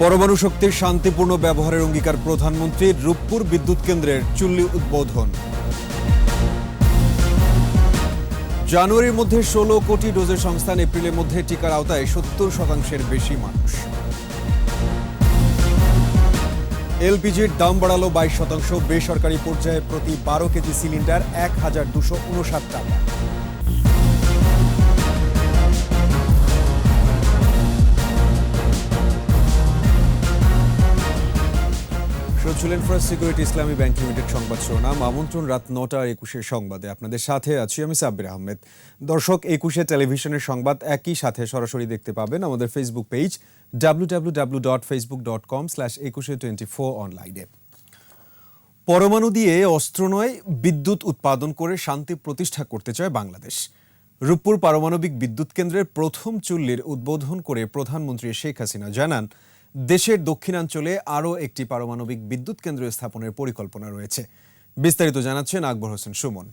পরমাণু শক্তির শান্তিপূর্ণ ব্যবহারের অঙ্গীকার প্রধানমন্ত্রীর। রূপপুর বিদ্যুৎ কেন্দ্রের চুল্লি উদ্বোধন। জানুয়ারির মধ্যে 16 কোটি ডোজের সংস্থান। এপ্রিলের মধ্যে টিকার আওতায় 70% বেশি মানুষ। এলপিজির দাম বাড়ালো 22%। বেসরকারি পর্যায়ে প্রতি 12 কেজি সিলিন্ডার 1259 টাকা। শুনছিলেন ফার্স্ট সিকিউরিটি ইসলামী ব্যাংক লিমিটেড সংবাদ শিরোনাম। আমন্ত্রণ রাত 9:21 সংবাদে। আপনাদের সাথে আছি আমি সাব্বির আহমেদ। দর্শক, 21 টেলিভিশনের সংবাদ একই সাথে সরাসরি দেখতে পাবেন আমাদের ফেসবুক পেজ www.facebook.com/2124 অনলাইনে। পরমাণু দিয়ে অস্ত্র নয়, বিদ্যুৎ উৎপাদন করে শান্তি প্রতিষ্ঠা করতে চায় বাংলাদেশ। রূপপুর পারমাণবিক বিদ্যুৎ কেন্দ্রের প্রথম চুল্লির উদ্বোধন করে প্রধানমন্ত্রী শেখ হাসিনা জানান, দেশের দক্ষিণাঞ্চলে আরও একটি পারমাণবিক বিদ্যুৎ কেন্দ্র স্থাপনের পরিকল্পনা রয়েছে। বিস্তারিত জানাচ্ছেন আকবর হোসেন সুমন।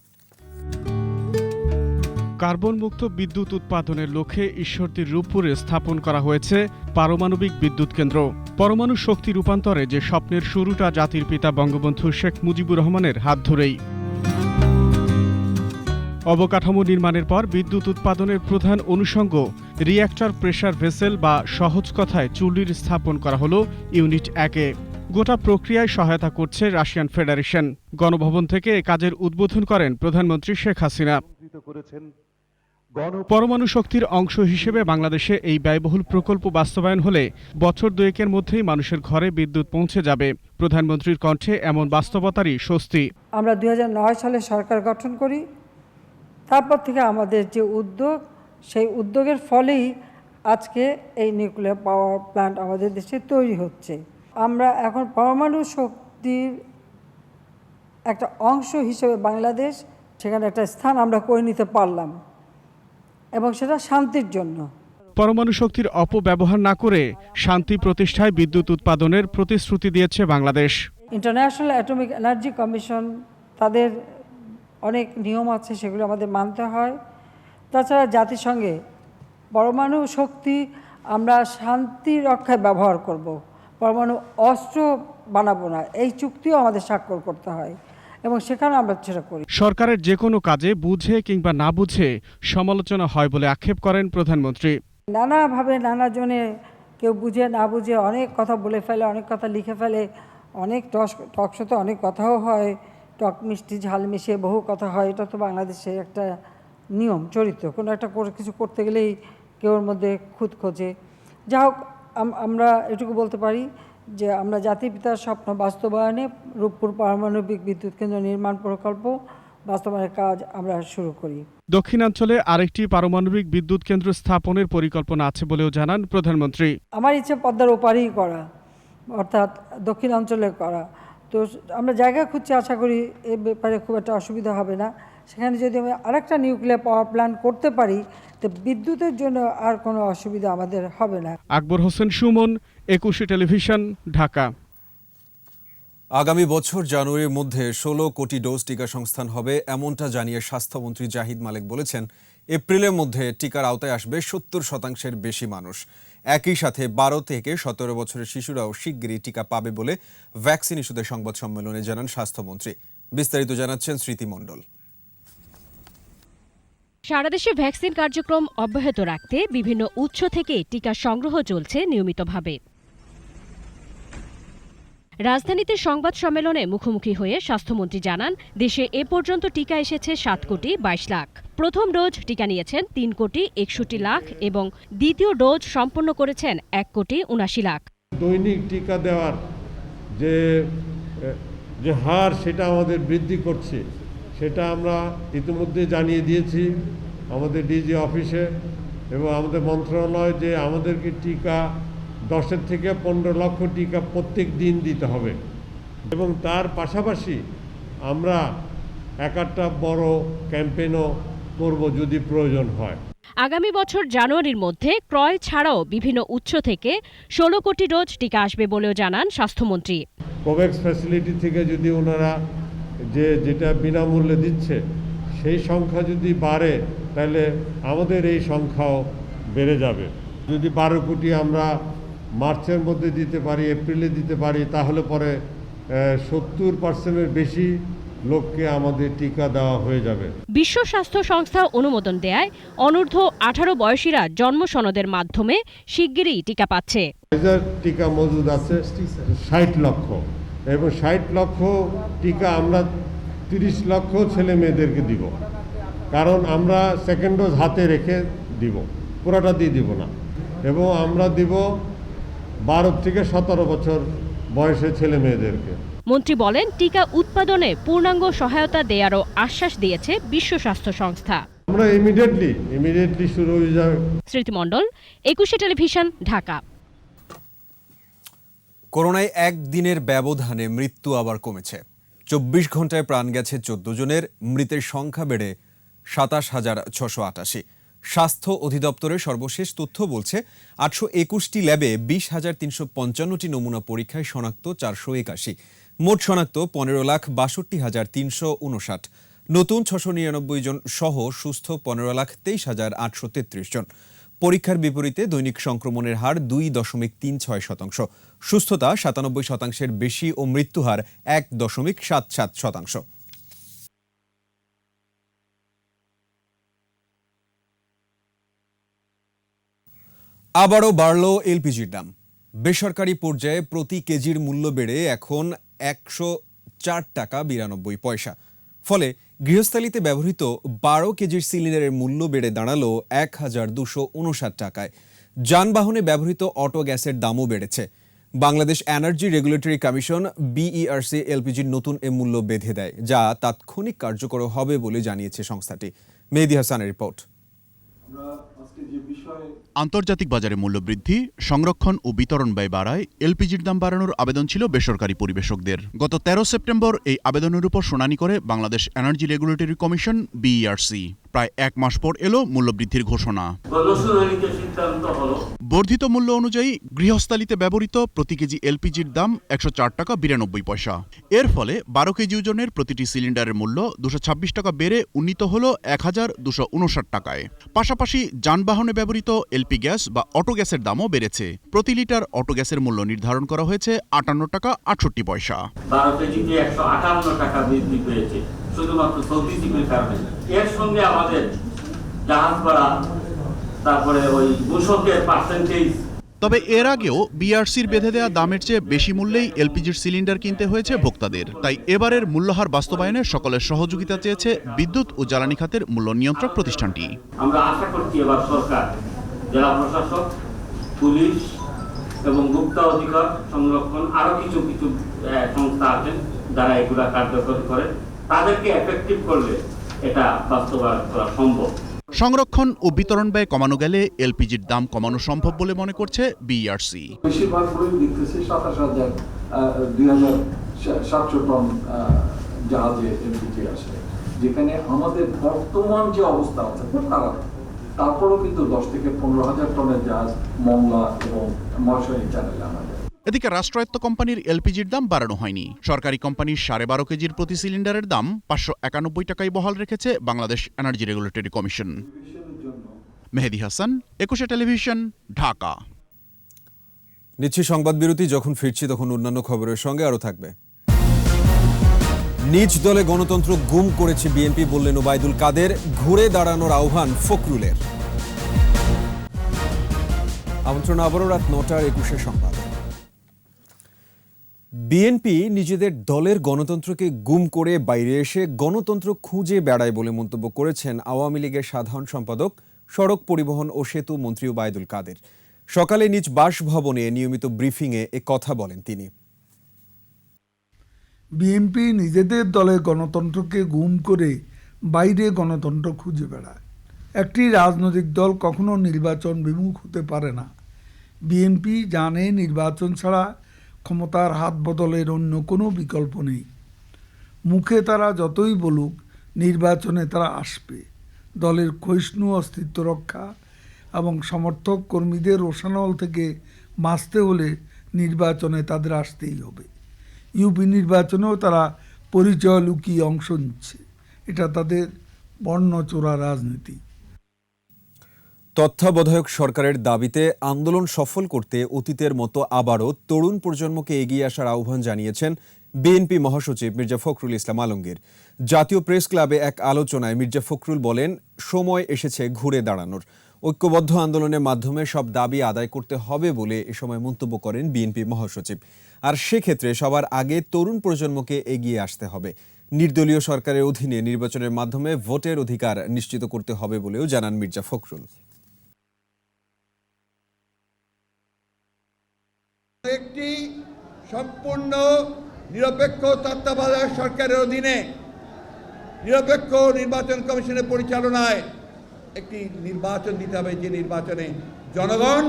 কার্বন মুক্ত বিদ্যুৎ উৎপাদনের লক্ষ্যে ঈশ্বরদীর রূপপুরে স্থাপন করা হয়েছে পারমাণবিক বিদ্যুৎ কেন্দ্র। পরমাণু শক্তি রূপান্তরে যে স্বপ্নের শুরুটা জাতির পিতা বঙ্গবন্ধু শেখ মুজিবুর রহমানের হাত ধরেই। অবকাঠামো নির্মাণের পর বিদ্যুৎ উৎপাদনের প্রধান অনুষঙ্গ রিঅ্যাক্টর প্রেসার ভেসেল বা সহজ কথায় চুল্লির স্থাপন করা হলো ইউনিট 1-এ। গোটা প্রক্রিয়ায় সহায়তা করছে রাশিয়ান ফেডারেশন। গণভবন থেকে এ কাজের উদ্বোধন করেন প্রধানমন্ত্রী শেখ হাসিনা। পরমাণু শক্তির অংশ হিসেবে বাংলাদেশে এই ব্যয়বহুল প্রকল্প বাস্তবায়ন হলে বছর দুয়েকের মধ্যেই মানুষের ঘরে বিদ্যুৎ পৌঁছে যাবে। প্রধানমন্ত্রীর কণ্ঠে এমন বাস্তবতারই স্বস্তি। আমরা 2009 সালে সরকার গঠন করি। তারপর থেকে আমাদের যে উদ্যোগ, সেই উদ্যোগের ফলেই আজকে এই নিউক্লিয়ার পাওয়ার প্ল্যান্ট আমাদের দেশে তৈরি হচ্ছে। আমরা এখন পরমাণু শক্তির একটা অংশ হিসেবে বাংলাদেশ সেখানে একটা স্থান আমরা করে নিতে পারলাম, এবং সেটা শান্তির জন্য। পরমাণু শক্তির অপব্যবহার না করে শান্তি প্রতিষ্ঠায় বিদ্যুৎ উৎপাদনের প্রতিশ্রুতি দিয়েছে Bangladesh. International atomic energy commission, তাদের অনেক নিয়ম আছে, সেগুলো আমাদের মানতে হয়। তাছাড়া জাতিসংঘে পরমাণু শক্তি আমরা শান্তি রক্ষায় ব্যবহার করব, পরমাণু অস্ত্র বানাবো না, এই চুক্তিও আমাদের স্বাক্ষর করতে হয়, এবং সেখানে আমরা সেটা করি। সরকারের যে কোনো কাজে বুঝে কিংবা না বুঝে সমালোচনা হয় বলে আক্ষেপ করেন প্রধানমন্ত্রী। নানাভাবে নানাজনে কেউ বুঝে না বুঝে অনেক কথা বলে ফেলে, অনেক কথা লিখে ফেলে। অনেক টকশোতে অনেক কথাও হয়, টক মিষ্টি ঝাল মিশিয়ে বহু কথা হয়। এটা তো বাংলাদেশের একটা নিয়ম, চরিত্র। কোনো একটা কিছু করতে গেলেই কেউর মধ্যে খুঁত খোঁজে। যা হোক, আমরা এটুকু বলতে পারি যে আমরা জাতির পিতার স্বপ্ন বাস্তবায়নে রূপপুর পারমাণবিক বিদ্যুৎ কেন্দ্র নির্মাণ প্রকল্প বাস্তবায়নের কাজ আমরা শুরু করি। দক্ষিণাঞ্চলে আরেকটি পারমাণবিক বিদ্যুৎ কেন্দ্র স্থাপনের পরিকল্পনা আছে বলেও জানান প্রধানমন্ত্রী। আমার ইচ্ছে পদ্মার ওপারেই করা, অর্থাৎ দক্ষিণাঞ্চলে করা। তো আমরা জায়গা খুঁজছি, আশা করি এ ব্যাপারে খুব একটা অসুবিধা হবে না। সেখানে যদি আমি আরেকটা নিউক্লিয়ার পাওয়ার প্ল্যান্ট করতে পারি, তো বিদ্যুতের জন্য আর কোনো অসুবিধা আমাদের হবে না। আকবর হোসেন সুমন, 21 টেলিভিশন, ঢাকা। আগামী বছর জানুয়ারির মধ্যে 16 কোটি ডোজ টিকা সংস্থান হবে, এমনটা জানিয়ে স্বাস্থ্যমন্ত্রী জাহিদ মালেক বলেছেন, এপ্রিলের মধ্যে টিকার আওতায় আসবে 70% বেশি মানুষ। একই সাথে 12 থেকে 17 বছরের শিশুরাও শিগগিরই টিকা পাবে বলে ভ্যাকসিন ইস্যুতে সংবাদ সম্মেলনে জানান স্বাস্থ্যমন্ত্রী। বিস্তারিত জানাচ্ছেন স্মৃতি মণ্ডল। সারা দেশে ভ্যাকসিন কার্যক্রম অব্যাহত রাখতে বিভিন্ন উৎস থেকে টিকা সংগ্রহ চলছে নিয়মিতভাবে। রাজধানীতে সংবাদ সম্মেলনে মুখোমুখি হয়ে স্বাস্থ্যমন্ত্রী জানান, দেশে এ পর্যন্ত টিকা এসেছে 7 কোটি 22 লাখ। প্রথম ডোজ টিকা নিয়েছেন 3 কোটি 61 লাখ এবং দ্বিতীয় ডোজ সম্পন্ন করেছেন 1 কোটি 79 লাখ। দৈনিক টিকা দেওয়ার যে হার, সেটা আমাদের বৃদ্ধি করছে, সেটা আমরা ইতিমধ্যে জানিয়ে দিয়েছি আমাদের ডিজি অফিসে এবং আমাদের মন্ত্রণালয়, যে আমাদেরকে টিকা 10 থেকে 15 লক্ষ টিকা প্রত্যেক দিন দিতে হবে, এবং তার পাশাপাশি আমরা একটা বড় ক্যাম্পেইনও করব যদি প্রয়োজন হয়। আগামী বছর জানুয়ারির মধ্যে ক্রয় ছাড়াও বিভিন্ন উৎস থেকে 16 কোটি ডোজ টিকা আসবে বলেও জানান স্বাস্থ্যমন্ত্রী। কোভ্যাক্স ফ্যাসিলিটি থেকে যদি ওনারা যেটা বিনামূল্যে দিচ্ছে, সেই সংখ্যা যদি বাড়ে, তাহলে আমাদের এই সংখ্যাও বেড়ে যাবে। যদি 12 কোটি আমরা মার্চের মধ্যে দিতে পারি, এপ্রিলে দিতে পারি, তাহলে পরে 70%-এর বেশি লোককে আমাদের টিকা দেওয়া হয়ে যাবে। বিশ্ব স্বাস্থ্য সংস্থা অনুমোদন দেয়ায় অনূর্ধ্ব 18 বয়সীরা জন্ম সনদের মাধ্যমে শিগগিরই টিকা পাচ্ছে। ফাইজার টিকা মজুদ আছে 60 লক্ষ, এবং 60 লক্ষ টিকা আমরা 30 লক্ষ ছেলে মেয়েদেরকে দিব, কারণ আমরা সেকেন্ড ডোজ হাতে রেখে দিব, পুরোটা দিয়ে দিব না। এবং আমরা দিব 12 থেকে 17 বছর বয়সের ছেলে মেয়েদেরকে। মন্ত্রী বলেন, টিকা উৎপাদনে পূর্ণাঙ্গ সহায়তা দেয়ারও আশ্বাস দিয়েছে বিশ্ব স্বাস্থ্য সংস্থা। আমরা ইমিডিয়েটলি শুরু হয়ে যাবে। স্মৃতি মণ্ডল, 21 টেলিভিশন, ঢাকা। করোনায় একদিনের ব্যবধানে মৃত্যু আবার কমেছে। 24 ঘন্টায় প্রাণ গেছে 14 জনের, মৃতের সংখ্যা বেড়ে 27,688। স্বাস্থ্য অধিদপ্তরের সর্বশেষ তথ্য বলছে 821টি ল্যাবে 20,355টি নমুনা পরীক্ষায় শনাক্ত 481। মোট শনাক্ত 15,62,359। নতুন 699 জন সহ সুস্থ 15,23,833 জন। পরীক্ষার বিপরীতে দৈনিক সংক্রমণের হার 2.36%, সুস্থতা 97%-এর বেশি ও মৃত্যুহার 1.77%। আবারও বাড়ল এলপিজির দাম। বেসরকারি পর্যায়ে প্রতি কেজির মূল্য বেড়ে এখন 104 টাকা 92 পয়সা। ফলে গৃহস্থালিতে ব্যবহৃত 12 কেজির সিলিন্ডারের মূল্য বেড়ে দাঁড়ালো 1,259 টাকায়। যানবাহনে ব্যবহৃত অটো গ্যাসের দামও বেড়েছে। Bangladesh energy regulatory commission BERC এলপিজির নতুন এ মূল্য বেঁধে দেয়, যা তাৎক্ষণিক কার্যকর হবে বলে জানিয়েছে সংস্থাটি। মেহেদী হাসানের রিপোর্ট। আন্তর্জাতিক বাজারে মূল্য বৃদ্ধি, সংরক্ষণ ও বিতরণ ব্যয় বাড়ায় এলপিজির দাম বাড়ানোর আবেদন ছিল বেসরকারি পরিবেশকদের। গত 13 সেপ্টেম্বর এই আবেদনের উপর শুনানি করে Bangladesh energy regulatory commission BERC। প্রায় 1 মাস পর এলো মূল্যবৃদ্ধির ঘোষণা। বর্ধিত মূল্য অনুযায়ী গৃহস্থালিতে ব্যবহৃত প্রতি কেজি এলপিজির দাম 104 টাকা 92 পয়সা। এর ফলে 12 কেজি ওজনের প্রতিটি সিলিন্ডারের মূল্য 226 টাকা বেড়ে উন্নীত হল 1,259 টাকায়। পাশাপাশি যানবাহনে ব্যবহৃত এলপি গ্যাস বা অটো গ্যাসের দামও বেড়েছে। প্রতি লিটার অটো গ্যাসের মূল্য নির্ধারণ করা হয়েছে 58 টাকা 68 পয়সা। 12 কেজিতে 158 টাকা বৃদ্ধি পেয়েছে শুধুমাত্র সৌদি সিমের কারণে। এর সঙ্গে আমাদের জাহাজ ভাড়া, তারপরে ওই মূসকের পার্সেন্টেজ। তবে এর আগেও BERCর বেঁধে দেওয়া দামের চেয়ে বেশি মূল্যেই এলপিজির সিলিন্ডার কিনতে হয়েছে ভোক্তাদের। তাই এবারের মূল্যহার বাস্তবায়নে সকলের সহযোগিতা চেয়েছে বিদ্যুৎ ও জ্বালানি খাতের মূল্য নিয়ন্ত্রক প্রতিষ্ঠানটি। আমরা আশা করছি এবার সরকার, জেলা প্রশাসক, পুলিশ এবং ভোক্তা অধিকার সংরক্ষণ আরো কিছু সংস্থা আছেন যারা এগুলা কার্যকর করে, তাদেরকে এফেক্টিভ করলে এটা বাস্তবায়ন করা সম্ভব। সংরক্ষণ ও বিতরণ ব্যয় কমানো গেলে এলপিজির দাম কমানো সম্ভব বলে মনে করছে BERC। বেশিরভাগ বই দেখতেছি 27,700 টন জাহাজে এলপিজি আসে, যেখানে আমাদের বর্তমান যে অবস্থা আছে খুব খারাপ। তারপরেও কিন্তু 10 থেকে 15,000 টনের জাহাজ মংলা এবং মহাশয় চ্যানেলে আমাদের। এদিকে রাষ্ট্রায়ত্ত কোম্পানির এলপিজির দাম বাড়ানো হয়নি। সরকারি কোম্পানির 12.5 কেজির প্রতি সিলিন্ডারের দাম 591 টাকায় বহাল রেখেছে বাংলাদেশ এনার্জি রেগুলেটরি কমিশন। মেহেদী হাসান, 21 টেলিভিশন, ঢাকা। নিচ্ছি সংবাদ বিরতি। যখন ফিরছি তখন অন্যান্য খবরের সঙ্গে আরও থাকবে। নিজ দলে গণতন্ত্র গুম করেছে বিএনপি বললেন ওবায়দুল কাদের। ঘুরে দাঁড়ানোর আহ্বান ফখরুলের। আমন্ত্রণ আবারও রাত 9:21 সংবাদ। বিএনপি নিজেদের দলের গণতন্ত্রকে গুম করে বাইরে এসে গণতন্ত্র খুঁজে বেড়ায় বলে মন্তব্য করেছেন আওয়ামী লীগের সাধারণ সম্পাদক, সড়ক পরিবহন ও সেতু মন্ত্রী ওবায়দুল কাদের। সকালে নিজ বাসভবনে নিয়মিত ব্রিফিংয়ে এ কথা বলেন তিনি। বিএনপি নিজেদের দলের গণতন্ত্রকে গুম করে বাইরে গণতন্ত্র খুঁজে বেড়ায়। একটি রাজনৈতিক দল কখনো নির্বাচন বিমুখ হতে পারে না। বিএনপি জানে নির্বাচন ছাড়া ক্ষমতার হাত বদলের অন্য কোনো বিকল্প নেই। মুখে তারা যতই বলুক নির্বাচনে তারা আসবে। দলের ক্ষয়িষ্ণু অস্তিত্ব রক্ষা এবং সমর্থক কর্মীদের রোষানল থেকে বাঁচতে হলে নির্বাচনে তাদের আসতেই হবে। ইউপি নির্বাচনেও তারা পরিচয় লুকিয়ে অংশ নিচ্ছে। এটা তাদের বর্ণচোরা রাজনীতি। তত্ত্বাবধায়ক সরকারের দাবিতে আন্দোলন সফল করতে অতীতের মতো আবারও তরুণ প্রজন্মকে এগিয়ে আসার আহ্বান জানিয়েছেন বিএনপি মহাসচিব মির্জা ফখরুল ইসলাম আলমগীর। জাতীয় প্রেস ক্লাবে এক আলোচনায় মির্জা ফখরুল বলেন, সময় এসেছে ঘুরে দাঁড়ানোর। ঐক্যবদ্ধ আন্দোলনের মাধ্যমে সব দাবি আদায় করতে হবে বলে এ সময় মন্তব্য করেন বিএনপি মহাসচিব। আর সেক্ষেত্রে সবার আগে তরুণ প্রজন্মকে এগিয়ে আসতে হবে। নির্দলীয় সরকারের অধীনে নির্বাচনের মাধ্যমে ভোটের অধিকার নিশ্চিত করতে হবে বলেও জানান মির্জা ফখরুল। একটি সম্পূর্ণ নিরপেক্ষ তত্ত্বাবধায়ক সরকারের অধীনে নিরপেক্ষ নির্বাচন কমিশনের পরিচালনায় একটি নির্বাচন দিতে হবে, যে নির্বাচনে জনগণ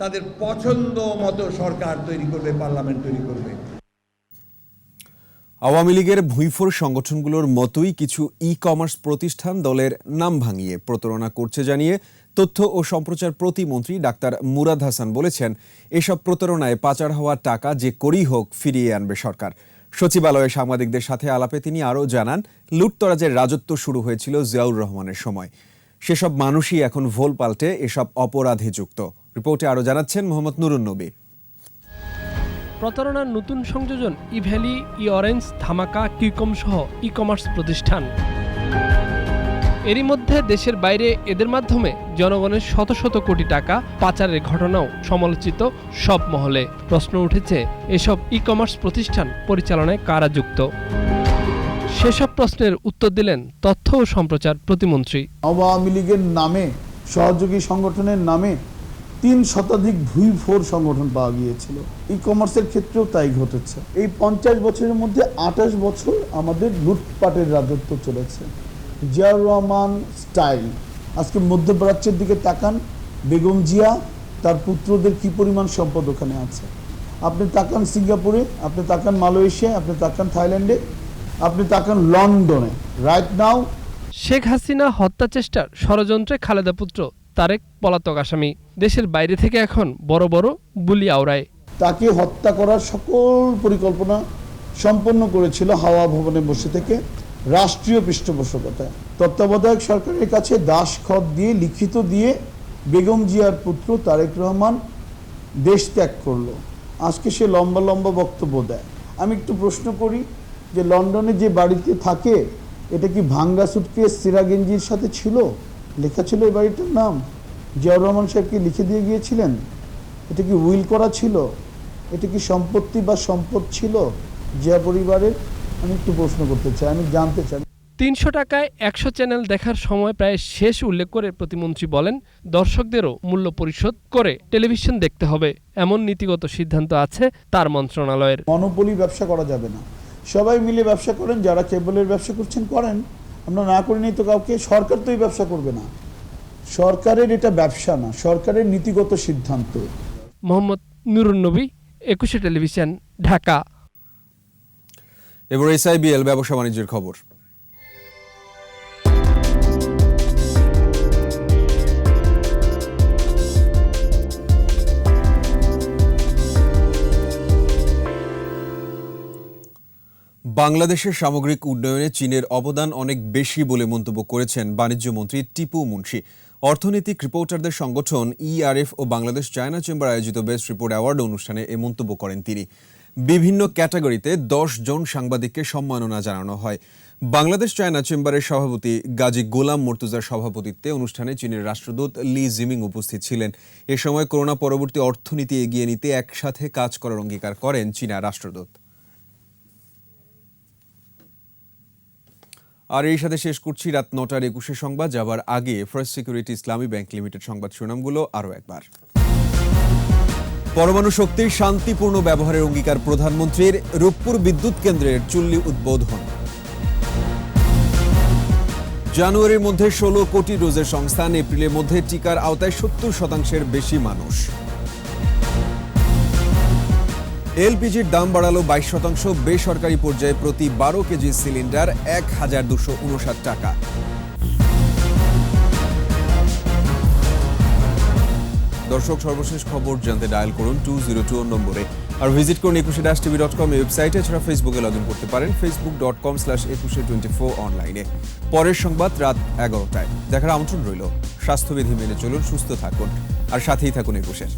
তাদের পছন্দ মতো সরকার তৈরি করবে, পার্লামেন্ট তৈরি করবে। আওয়ামী লীগের ভুঁইফোর সংগঠনগুলোর মতোই কিছু ই-কমার্স প্রতিষ্ঠান দলের নাম ভাঙিয়ে প্রতারণা করছে জানিয়ে তথ্য ও সম্প্রচার প্রতিমন্ত্রী ডাক্তার মুরাদ হাসান বলেছেন, এসব প্রতারণায় পাচার হওয়া টাকা যে করেই হোক ফিরিয়ে আনবে সরকার। সচিবালয়ে সাংবাদিকদের সাথে আলাপে তিনি আরও জানান, লুটতরাজের রাজত্ব শুরু হয়েছিল জিয়াউর রহমানের সময়। সেসব মানুষই এখন ভোল পাল্টে এসব অপরাধে যুক্ত। রিপোর্টে আরও জানাচ্ছেন মোহাম্মদ নুরুন নবী। প্রতারণার নতুন সংযোজন ই-ভ্যালি, ই-অরেঞ্জ, ধামাকা, কিউকম সহ ই-কমার্স প্রতিষ্ঠান। এরই মধ্যে দেশের বাইরে এদের মাধ্যমে জনগণের শত শত কোটি টাকা পাচারের ঘটনাও সমালোচিত সব মহলে। প্রশ্ন উঠেছে, এসব ই-কমার্স প্রতিষ্ঠান পরিচালনায় কারা যুক্ত? সেসব প্রশ্নের উত্তর দিলেন তথ্য ও সম্প্রচার প্রতিমন্ত্রী। আওয়ামী লীগের নামে, সহযোগী সংগঠনের নামে 3 শতাধিক ভুঁইফোর সংগঠন পাওয়া গিয়েছিল। ই কমার্সের ক্ষেত্রেও তাই ঘটেছে। এই 50 বছরের মধ্যে 28 বছর আমাদের লুটপাটের রাজত্ব চলেছে। জিয়াউর রহমান স্টাইল। আজকে মধ্যপ্রাচ্যের দিকে তাকান, বেগম জিয়া, তার পুত্রদের কি পরিমাণ সম্পদ ওখানে আছে। আপনি তাকান সিঙ্গাপুরে, আপনি তাকান মালয়েশিয়া, আপনি তাকান থাইল্যান্ডে, আপনি তাকান লন্ডনে। রাইট নাও শেখ হাসিনা হত্যা চেষ্টার ষড়যন্ত্রে খালেদা পুত্র তারেক পলাতক আসামি। দেশের বাইরে থেকে এখন বড় বড় বুলি আওড়ায়। তাকে হত্যা করার সকল পরিকল্পনা সম্পন্ন করেছিল হাওয়া ভবনে বসে থেকে রাষ্ট্রীয় পৃষ্ঠপোষকতায়। তত্ত্বাবধায়ক সরকারের কাছে দাসখত দিয়ে, লিখিত দিয়ে বেগম জিয়ার পুত্র তারেক রহমান দেশ ত্যাগ করলো। আজকে সে লম্বা লম্বা বক্তব্য দেয়। আমি একটু প্রশ্ন করি যে লন্ডনে যে বাড়িতে থাকে, এটা কি ভাঙ্গা সুটকেস সিরাগেঞ্জির সাথে ছিল? লেখা ছিল এই বাড়িটার নাম? জিয়াউর রহমান সাহেবকে লিখে দিয়ে গিয়েছিলেন? এটা কি উইল করা ছিল? এটা কি সম্পত্তি বা সম্পদ ছিল জিয়া পরিবারের? আমি একটু প্রশ্ন করতে চাই, আমি জানতে চাই। 300 টাকায় 100 চ্যানেল দেখার সময় প্রায় শেষ উল্লেখ করে প্রতিমন্ত্রী বলেন, দর্শকদেরও মূল্য পরিশোধ করে টেলিভিশন দেখতে হবে, এমন নীতিগত সিদ্ধান্ত আছে তার মন্ত্রণালয়ের। মনোপলি ব্যবসা করা যাবে না। সবাই মিলে ব্যবসা করেন, যারা কেবলের ব্যবসা করছেন করেন, আমরা না করিনি তো কাউকে। সরকার তো এই ব্যবসা করবে না। সরকারের এটা ব্যবসা না, সরকারের নীতিগত সিদ্ধান্ত। মোহাম্মদ নুরুন নবী, 21 টেলিভিশন, ঢাকা। এবার এসআইবিএল ব্যবসা বাণিজ্যের খবর। বাংলাদেশের সামগ্রিক উন্নয়নে চীনের অবদান অনেক বেশি বলে মন্তব্য করেছেন বাণিজ্যমন্ত্রী টিপু মুনশি। অর্থনৈতিক রিপোর্টারদের সংগঠন ইআরএফ ও বাংলাদেশ চায়না চেম্বার আয়োজিত বেস্ট রিপোর্ট অ্যাওয়ার্ড অনুষ্ঠানে এ মন্তব্য করেন তিনি। বিভিন্ন ক্যাটাগরিতে 10 জন সাংবাদিককে সম্মাননা জানানো হয়। বাংলাদেশ চায়না চেম্বারের সভাপতি গাজী গোলাম মর্তুজার সভাপতিত্বে অনুষ্ঠানে চীনের রাষ্ট্রদূত লি জিমিং উপস্থিত ছিলেন। এ সময় করোনা পরবর্তী অর্থনীতি এগিয়ে নিতে একসাথে কাজ করার অঙ্গীকার করেন চীনা রাষ্ট্রদূত। আর এই সাথে শেষ করছি রাত 9টার 21 সংবাদ। যাবার আগে ফার্স্ট সিকিউরিটি ইসলামী ব্যাংক লিমিটেড সংবাদ শিরোনামগুলো আরও একবার। পরমাণু শক্তির শান্তিপূর্ণ ব্যবহারের অঙ্গীকার প্রধানমন্ত্রীর। রূপপুর বিদ্যুৎ কেন্দ্রের চুল্লি উদ্বোধন। জানুয়ারির মধ্যে 16 কোটি ডোজের সংস্থান। এপ্রিলের মধ্যে টিকার আওতায় 70% বেশি মানুষ। এলপিজির দাম বাড়ালো 22%। বেসরকারি পর্যায়ে প্রতি 12 কেজি সিলিন্ডার 1259 টাকা। দর্শক, সর্বশেষ খবর জানতে ডায়াল করুন 202 নম্বরে, আর ভিজিট করুন 21-tv.com ওয়েবসাইটে। এছাড়া ফেসবুকে লগ ইন করতে পারেন facebook.com/2124 অনলাইনে। পরের সংবাদ রাত 11টায় দেখার আমন্ত্রণ রইল। স্বাস্থ্যবিধি মেনে চলুন, সুস্থ থাকুন আর সাথেই থাকুন 21-এর।